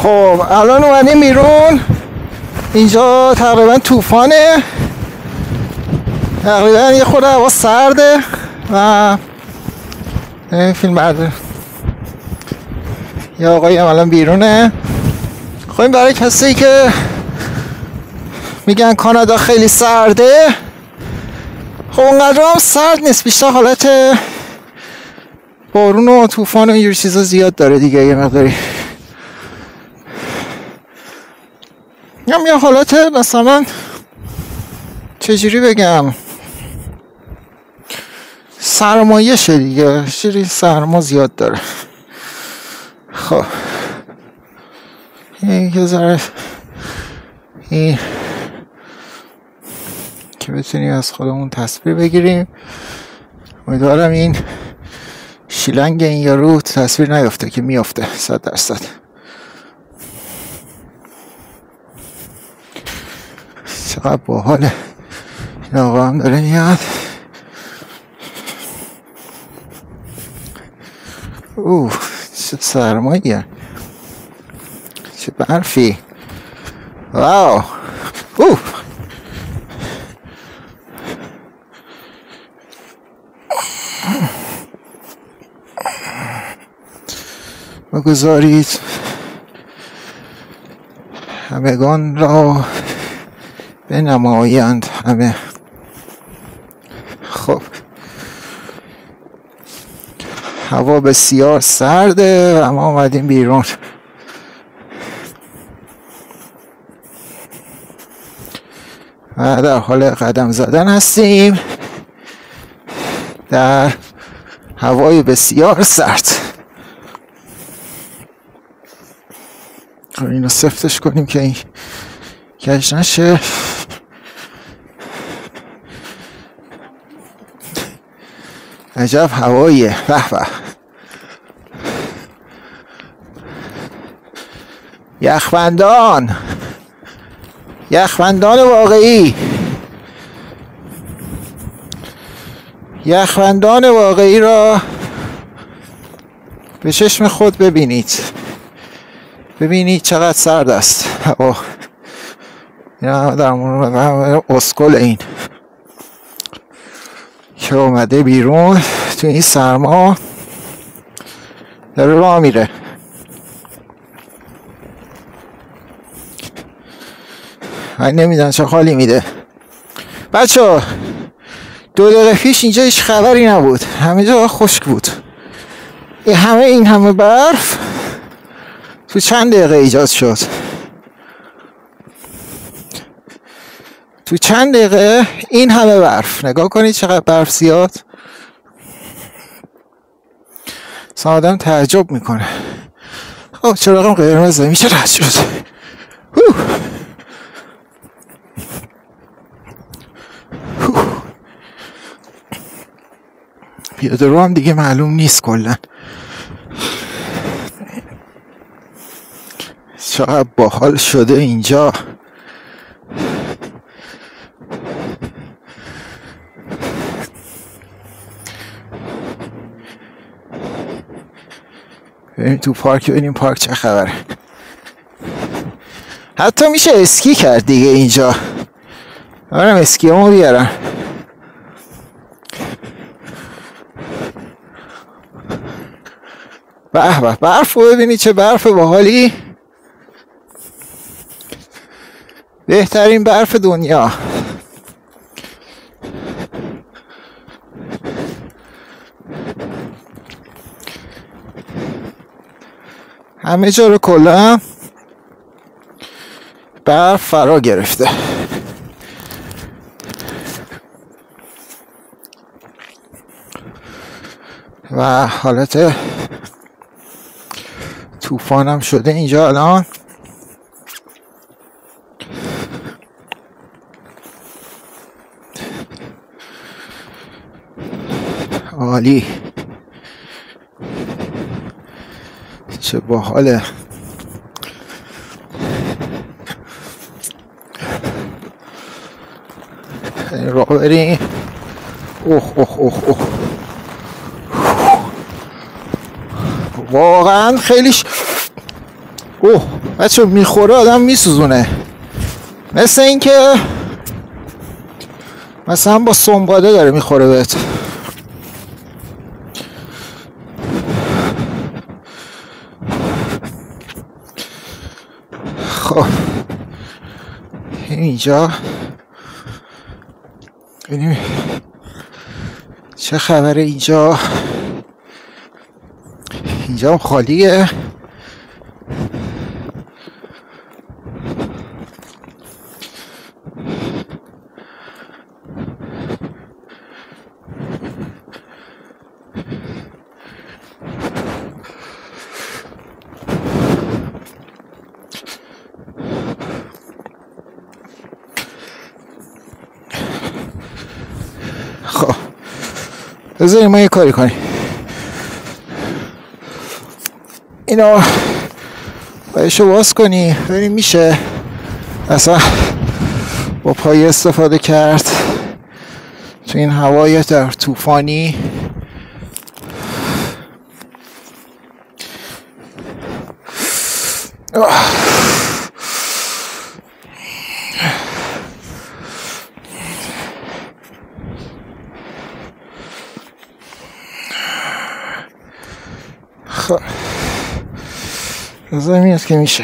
خب الان اومدیم بیرون. اینجا تقریبا طوفانه، تقریبا یه خورده هوا سرده و فیلم بردار یه آقایی هم الان بیرونه. خب این برای کسی که میگن کانادا خیلی سرده، خب اونقدر هم سرد نیست، بیشتر حالت بارون و طوفان و اینجور چیزا زیاد داره دیگه. یه مقداری یه حالت مثلا چجوری بگم سرمایشه دیگه، شیری سرما زیاد داره. خب یه ذره این که بتونیم از خودمون تصویر بگیریم. امیدوارم این شیلنگ این یارو تصویر نیفته که میفته 100%. چقدر باحاله. این آقا هم داره میاد. چه سرماییه، چه برفی. واو. بگذارید همگان را بنمایند همه. خب هوا بسیار سرده و ما اومدیم بیرون. و در حال قدم زدن هستیم در هوای بسیار سرد. اینو سفتش کنیم که این کج نشه. عجب هواییه. به به. یخبندان واقعی. یخبندان واقعی را به چشم خود ببینید چقدر سرد است هوا. اینا در مورد اسکل این که اومده بیرون تو این سرما داره راه میره. من نمیدونم چه حالی میده. بچه 2 دقیقه پیش اینجا هیچ خبری نبود، همه جا خشک بود. این همه برف تو چند دقیقه ایجاد شد. تو چند دقیقه این همه برف. نگاه کنید چقدر برف زیاد. آدم تعجب میکنه. چراغم قرمزه، میشه رد شد. پیاده رو هم دیگه معلوم نیست کلا. چقدر باحال شده اینجا. بریم تو پارک ببینیم پارک چه خبره. حتی میشه اسکی کرد دیگه اینجا. برم اسکی همو بیارم. به به، برف رو ببینی چه برف باحالی. بهترین برف دنیا. همه جا رو کلا برف فرا گرفته. و حالت طوفان هم شده اینجا الان. عالی، چه باحاله. راه بریم. واقعا خیلیش بچه میخوره آدم میسوزونه، مثل این که مثلا با سنباده داره میخوره بهت. خب اینجا ببینیم چه خبره. اینجا هم خالیه. خب بذاریم ما یه کاری کنیم، اینو بایشو باز کنی ببینیم میشه اصلا با پای استفاده کرد تو این هوای در طوفانی. خب بذاریم این که میشه.